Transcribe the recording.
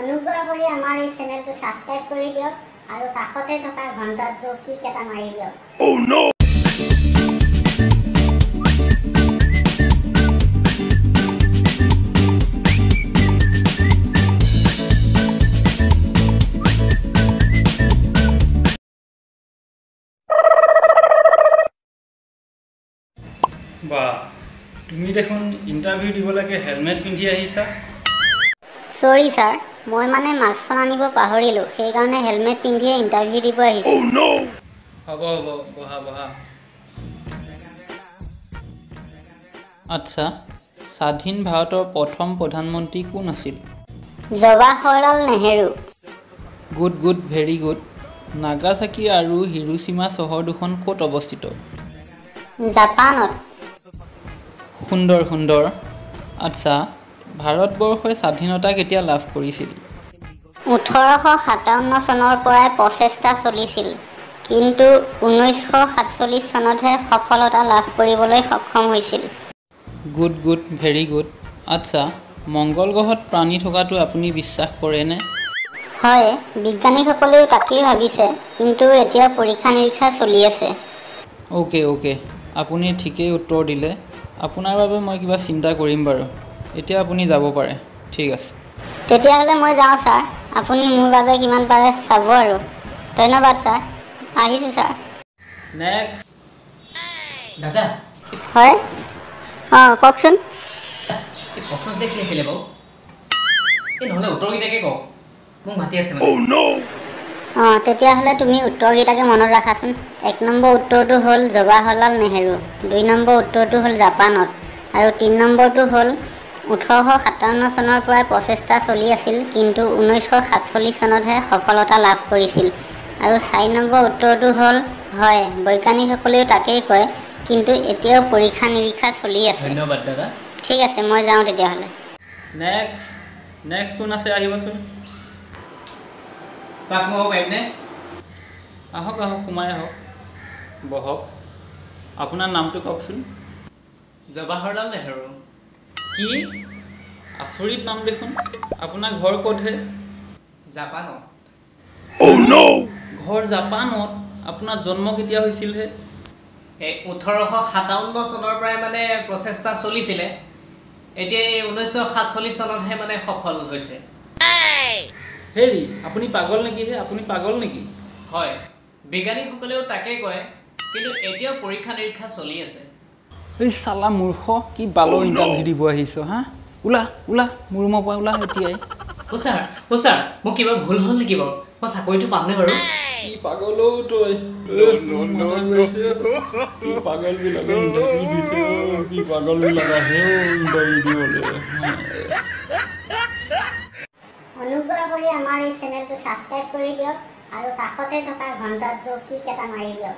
অনুগ্ৰহ কৰি আমাৰ এই চেনেলটো সাবস্ক্ৰাইব কৰি দিয়ক আৰু কাষতে থকা ঘণ্টাটো কিক এটা মাৰি দিয়ক। Oh no! বাহ, তুমি দেখোন ইন্টাৰভিউ দিবলৈকে হেলমেট পিন্ধি আহিছা। সৰি স্যাৰ, মই মানে মাস্কখন আনিব পাহৰিলোঁ, সেইকাৰণে হেলমেট পিন্ধিয়ে ইন্টাৰভিউ দিব আহিছোঁ। Oh no! হ'ব বহা বহা। আচ্ছা, স্বাধীন ভাৰতৰ প্ৰথম প্ৰধানমন্ত্ৰী কোন আছিল? Jawaharlal Nehru. Good good, very good. Nagasaki আৰু হিৰোশ্বিমা চহৰ দুখন ক'ত অৱস্থিত? জাপানত। সুন্দৰ সুন্দৰ। আচ্ছা, ভাৰতবৰ্ষই স্বাধীনতা কেতিয়া লাভ কৰিছিল? 1857 চনৰ পৰাই প্ৰচেষ্টা চলিছিল, কিন্তু 1947 চনতহে সফলতা লাভ কৰিবলৈ সক্ষম হৈছিল। Good good, very good. আচ্ছা, মংগল গ্ৰহত প্ৰাণী থকাটো আপুনি বিশ্বাস কৰেনে? হয়, বিজ্ঞানীসকলেও তাকেই ভাবিছে, কিন্তু এতিয়া পৰীক্ষা নিৰীক্ষা চলি আছে। অ'কে, আপুনি ঠিকেই উত্তৰ দিলে। আপোনাৰ বাবে মই কিবা চিন্তা কৰিম বাৰু। এতিয়া আপুনি যাব পাৰে। ঠিক আছে। তেতিয়াহ'লে মই যাওঁ ছাৰ, আপুনি মোৰ বাবে কিমান পাৰে চাব আৰু। ধন্যবাদ ছাৰ, আহিছোঁ ছাৰ। নেক্সট। দাদা, হয়, কওকচোন। এই প্ৰশ্নকেইটা কি আছিলে বাৰু? এই নহ'লে উত্তৰকেইটাকে কওক, মোক মাতি আছে মানে। তেতিয়াহ'লে তুমি উত্তৰকেইটাকে মনত ৰাখাচোন। 1 নম্বৰ উত্তৰটো হ'ল জৱাহৰলাল নেহেৰু, 2 নম্বৰ উত্তৰটো হ'ল জাপানত, আৰু 3 নম্বৰটো হ'ল 1857 চনৰ পৰাই প্ৰচেষ্টা চলি আছিল, কিন্তু 1947 চনতহে সফলতা লাভ কৰিছিল, আৰু 4 নম্বৰ উত্তৰটো হ'ল হয়, বৈজ্ঞানিকসকলেও তাকেই কয়, কিন্তু এতিয়াও পৰীক্ষা নিৰীক্ষা চলি আছে। ধন্যবাদ দাদা। ঠিক আছে, মই যাওঁ তেতিয়াহ'লে। নেক্সট কোন আছে, আহিবচোন। চাহ খুৱাব পাৰিমনে? আহক সোমাই আহক, বহক। আপোনাৰ নামটো কওকচোন। জৱাহৰলাল নেহেৰু। কি? আচৰিত নাম দেখোন। আপোনাৰ ঘৰ ক'তহে? জাপানত। ঘৰ জাপানত? আপোনাৰ জন্ম কেতিয়া হৈছিলহে? এই 1857 চনৰ পৰাই মানে প্ৰচেষ্টা চলিছিলে, এতিয়া এই 1947 চনতহে মানে সফল হৈছে। হেৰি, আপুনি পাগল নেকি? হয়, বিজ্ঞানীসকলেও তাকে কয়, কিন্তু এতিয়াও পৰীক্ষা নিৰীক্ষা চলি আছে। এই চালা মূৰ্খ, কি বালৰ ইণ্টাৰভিউ দিব আহিছ হা? ওলা মোৰ ৰুমৰ পৰা ওলা এতিয়াই। ছাৰ, মোক কিবা ভুল হ'ল নেকি বাৰু? মই চাকৰিটো পামনে বাৰু? কি পাগল তই? কি পাগল বিলাকে ইণ্টাৰভিউ দিছে, কি পাগল বিলাক আহে ইণ্টাৰভিউ দিবলৈ। অনুগ্ৰহ কৰি আমাৰ এই চেনেলটো সাবস্ক্ৰাইব কৰি দিয়ক আৰু কাষতে থকা ঘণ্টাটো কিক এটা মাৰি দিয়ক।